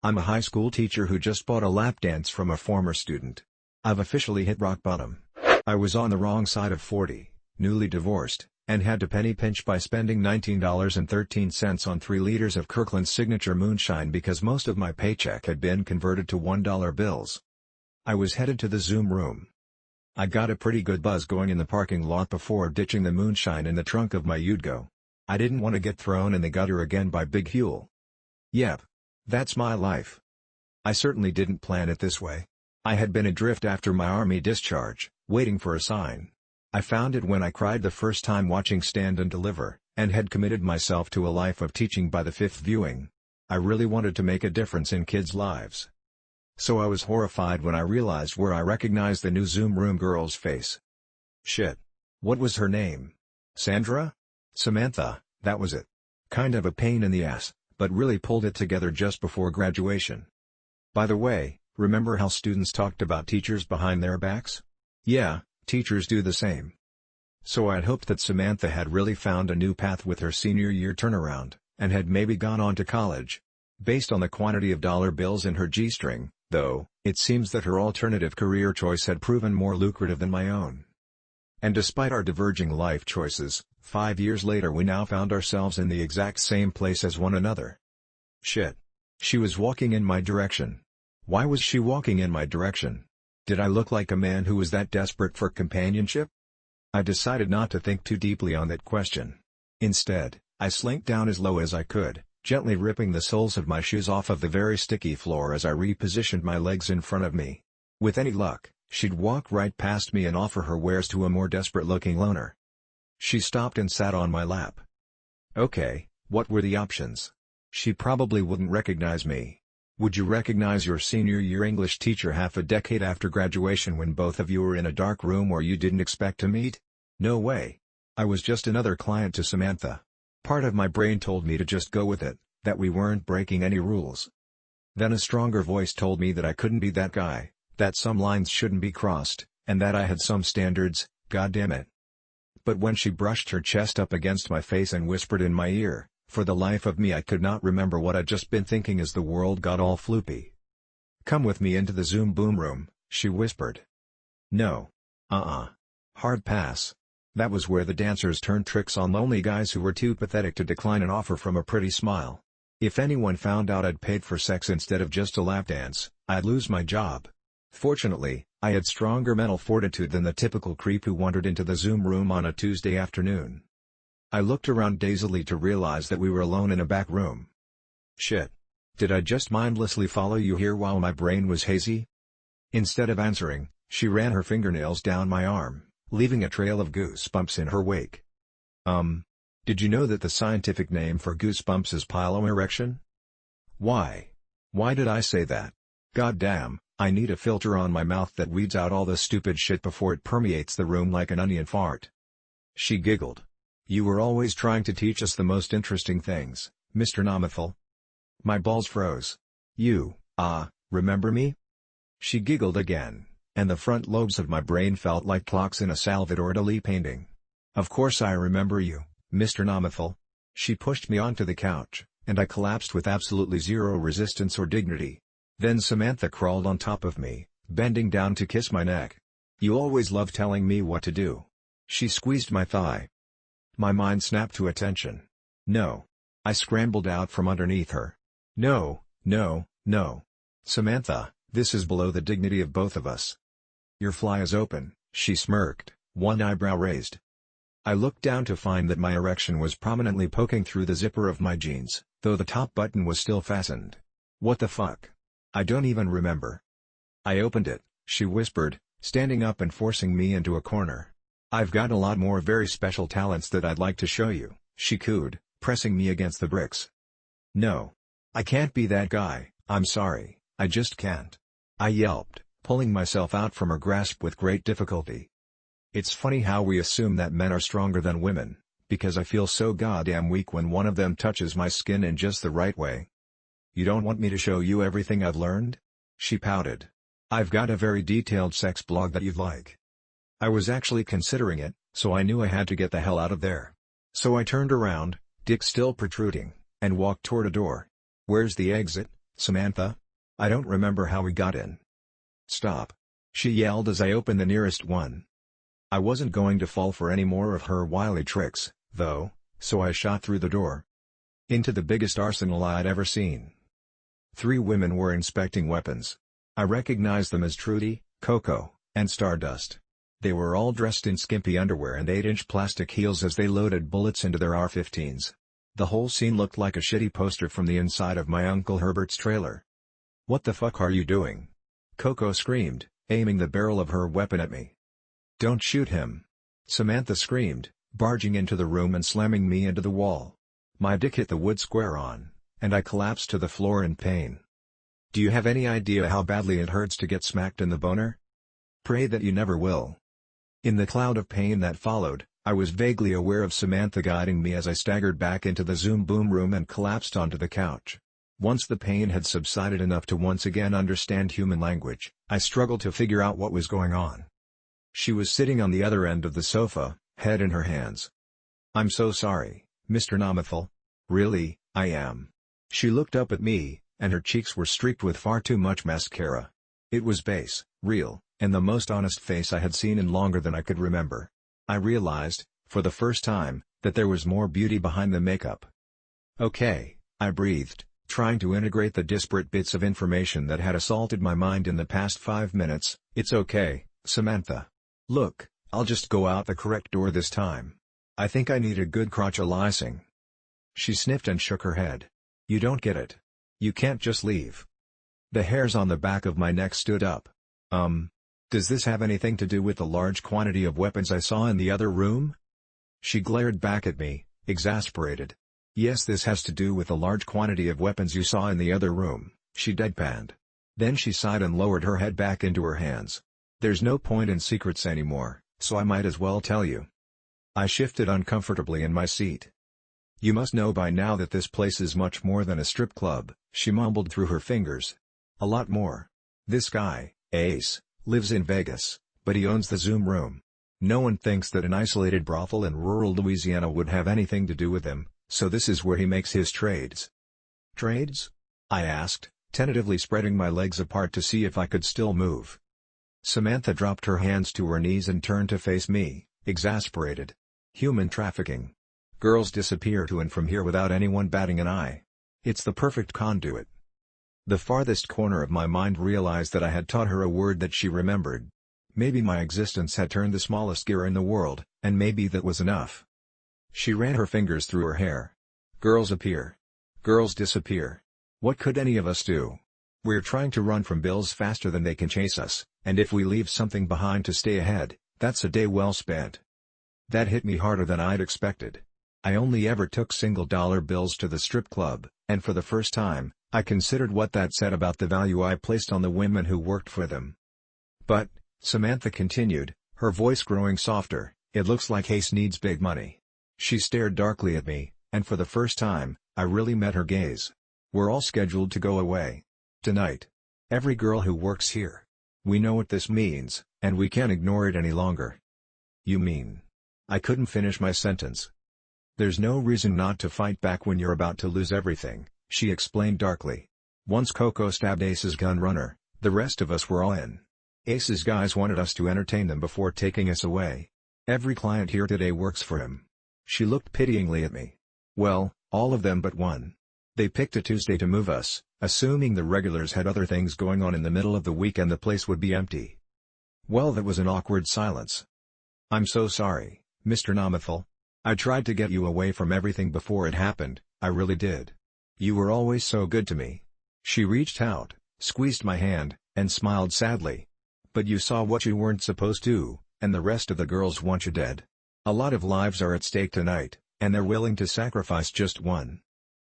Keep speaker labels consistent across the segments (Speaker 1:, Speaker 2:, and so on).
Speaker 1: I'm a high school teacher who just bought a lap dance from a former student. I've officially hit rock bottom. I was on the wrong side of 40, newly divorced, and had to penny pinch by spending $19.13 on 3 liters of Kirkland Signature moonshine because most of my paycheck had been converted to $1 bills. I was headed to the Zoom room. I got a pretty good buzz going in the parking lot before ditching the moonshine in the trunk of my Yugo. I didn't want to get thrown in the gutter again by Big Huell. Yep. That's my life. I certainly didn't plan it this way. I had been adrift after my army discharge, waiting for a sign. I found it when I cried the first time watching Stand and Deliver, and had committed myself to a life of teaching by the 5th viewing. I really wanted to make a difference in kids' lives. So I was horrified when I realized where I recognized the new Zoom room girl's face. Shit. What was her name? Sandra? Samantha, that was it. Kind of a pain in the ass, but really pulled it together just before graduation. By the way, remember how students talked about teachers behind their backs? Yeah, teachers do the same. So I'd hoped that Samantha had really found a new path with her senior year turnaround, and had maybe gone on to college. Based on the quantity of dollar bills in her G-string, though, it seems that her alternative career choice had proven more lucrative than my own. And despite our diverging life choices, 5 years later we now found ourselves in the exact same place as one another. Shit. She was walking in my direction. Why was she walking in my direction? Did I look like a man who was that desperate for companionship? I decided not to think too deeply on that question. Instead, I slinked down as low as I could, gently ripping the soles of my shoes off of the very sticky floor as I repositioned my legs in front of me. With any luck, she'd walk right past me and offer her wares to a more desperate-looking loner. She stopped and sat on my lap. Okay, what were the options? She probably wouldn't recognize me. Would you recognize your senior year English teacher half a decade after graduation when both of you were in a dark room where you didn't expect to meet? No way. I was just another client to Samantha. Part of my brain told me to just go with it, that we weren't breaking any rules. Then a stronger voice told me that I couldn't be that guy, that some lines shouldn't be crossed, and that I had some standards, goddammit. But when she brushed her chest up against my face and whispered in my ear, for the life of me I could not remember what I'd just been thinking as the world got all floopy. Come with me into the Zoom boom room, she whispered. No. Hard pass. That was where the dancers turned tricks on lonely guys who were too pathetic to decline an offer from a pretty smile. If anyone found out I'd paid for sex instead of just a lap dance, I'd lose my job. Fortunately, I had stronger mental fortitude than the typical creep who wandered into the Zoom room on a Tuesday afternoon. I looked around dazedly to realize that we were alone in a back room. Shit. Did I just mindlessly follow you here while my brain was hazy? Instead of answering, she ran her fingernails down my arm, leaving a trail of goosebumps in her wake. Did you know that the scientific name for goosebumps is piloerection? Why? Why did I say that? Goddamn, I need a filter on my mouth that weeds out all the stupid shit before it permeates the room like an onion fart. She giggled. You were always trying to teach us the most interesting things, Mr. Nomathal. My balls froze. You, remember me? She giggled again, and the front lobes of my brain felt like clocks in a Salvador Dalí painting. Of course I remember you, Mr. Nomathal. She pushed me onto the couch, and I collapsed with absolutely zero resistance or dignity. Then Samantha crawled on top of me, bending down to kiss my neck. You always loved telling me what to do. She squeezed my thigh. My mind snapped to attention. No. I scrambled out from underneath her. No, no, no. Samantha, this is below the dignity of both of us. Your fly is open, she smirked, one eyebrow raised. I looked down to find that my erection was prominently poking through the zipper of my jeans, though the top button was still fastened. What the fuck? I don't even remember. I opened it, she whispered, standing up and forcing me into a corner. I've got a lot more very special talents that I'd like to show you, she cooed, pressing me against the bricks. No. I can't be that guy, I'm sorry, I just can't. I yelped, pulling myself out from her grasp with great difficulty. It's funny how we assume that men are stronger than women, because I feel so goddamn weak when one of them touches my skin in just the right way. You don't want me to show you everything I've learned? She pouted. I've got a very detailed sex blog that you'd like. I was actually considering it, so I knew I had to get the hell out of there. So I turned around, dick still protruding, and walked toward a door. Where's the exit? Samantha? I don't remember how we got in. Stop! She yelled as I opened the nearest one. I wasn't going to fall for any more of her wily tricks, though, so I shot through the door. Into the biggest arsenal I'd ever seen. 3 women were inspecting weapons. I recognized them as Trudy, Coco, and Stardust. They were all dressed in skimpy underwear and 8-inch plastic heels as they loaded bullets into their AR-15s. The whole scene looked like a shitty poster from the inside of my Uncle Herbert's trailer. "What the fuck are you doing?" Coco screamed, aiming the barrel of her weapon at me. "Don't shoot him!" Samantha screamed, barging into the room and slamming me into the wall. My dick hit the wood square on, and I collapsed to the floor in pain. Do you have any idea how badly it hurts to get smacked in the boner? Pray that you never will. In the cloud of pain that followed, I was vaguely aware of Samantha guiding me as I staggered back into the Zoom boom room and collapsed onto the couch. Once the pain had subsided enough to once again understand human language, I struggled to figure out what was going on. She was sitting on the other end of the sofa, head in her hands. "I'm so sorry, Mr. Namathal. Really, I am." She looked up at me, and her cheeks were streaked with far too much mascara. It was base, real, and the most honest face I had seen in longer than I could remember. I realized, for the first time, that there was more beauty behind the makeup. "Okay," I breathed, trying to integrate the disparate bits of information that had assaulted my mind in the past 5 minutes. "It's okay, Samantha. Look, I'll just go out the correct door this time. I think I need a good crotchal icing." She sniffed and shook her head. "You don't get it. You can't just leave." The hairs on the back of my neck stood up. Does this have anything to do with the large quantity of weapons I saw in the other room?" She glared back at me, exasperated. "Yes, this has to do with the large quantity of weapons you saw in the other room," she deadpanned. Then she sighed and lowered her head back into her hands. "There's no point in secrets anymore, so I might as well tell you." I shifted uncomfortably in my seat. "You must know by now that this place is much more than a strip club," she mumbled through her fingers. "A lot more. This guy, Ace, lives in Vegas, but he owns the Zoom room. No one thinks that an isolated brothel in rural Louisiana would have anything to do with him, so this is where he makes his trades." "Trades?" I asked, tentatively spreading my legs apart to see if I could still move. Samantha dropped her hands to her knees and turned to face me, exasperated. "Human trafficking. Girls disappear to and from here without anyone batting an eye. It's the perfect conduit." The farthest corner of my mind realized that I had taught her a word that she remembered. Maybe my existence had turned the smallest gear in the world, and maybe that was enough. She ran her fingers through her hair. "Girls appear. Girls disappear. What could any of us do? We're trying to run from bills faster than they can chase us, and if we leave something behind to stay ahead, that's a day well spent." That hit me harder than I'd expected. I only ever took single-dollar bills to the strip club, and for the first time, I considered what that said about the value I placed on the women who worked for them. "But," Samantha continued, her voice growing softer, "it looks like Ace needs big money." She stared darkly at me, and for the first time, I really met her gaze. "We're all scheduled to go away. Tonight. Every girl who works here. We know what this means, and we can't ignore it any longer." "You mean?" I couldn't finish my sentence. "There's no reason not to fight back when you're about to lose everything," she explained darkly. "Once Coco stabbed Ace's gun runner, the rest of us were all in. Ace's guys wanted us to entertain them before taking us away. Every client here today works for him." She looked pityingly at me. "Well, all of them but one. They picked a Tuesday to move us, assuming the regulars had other things going on in the middle of the week and the place would be empty." Well, that was an awkward silence. "I'm so sorry, Mr. Namathal. I tried to get you away from everything before it happened, I really did. You were always so good to me." She reached out, squeezed my hand, and smiled sadly. "But you saw what you weren't supposed to, and the rest of the girls want you dead. A lot of lives are at stake tonight, and they're willing to sacrifice just one."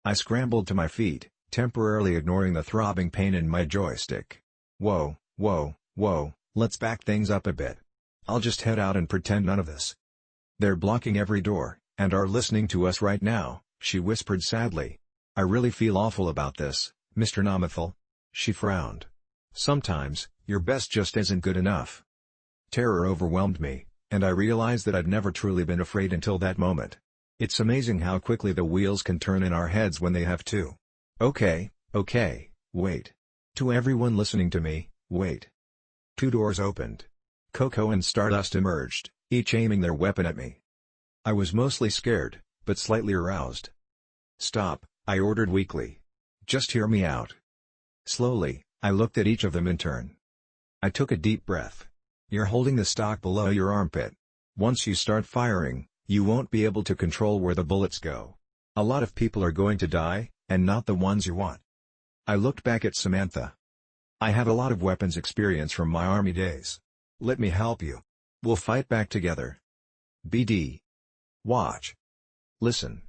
Speaker 1: I scrambled to my feet, temporarily ignoring the throbbing pain in my joystick. Whoa, let's back things up a bit. I'll just head out and pretend none of this. They're blocking every door, and are listening to us right now," she whispered sadly. "I really feel awful about this, Mr. Namathal." She frowned. "Sometimes, your best just isn't good enough." Terror overwhelmed me, and I realized that I'd never truly been afraid until that moment. It's amazing how quickly the wheels can turn in our heads when they have to. Okay, Wait. To everyone listening to me, wait. Two doors opened. Coco and Stardust emerged, each aiming their weapon at me. I was mostly scared, but slightly aroused. "Stop," I ordered weakly. "Just hear me out." Slowly, I looked at each of them in turn. I took a deep breath. "You're holding the stock below your armpit. Once you start firing, you won't be able to control where the bullets go. A lot of people are going to die, and not the ones you want." I looked back at Samantha. "I have a lot of weapons experience from my army days. Let me help you. We'll fight back together. BD. Watch. Listen."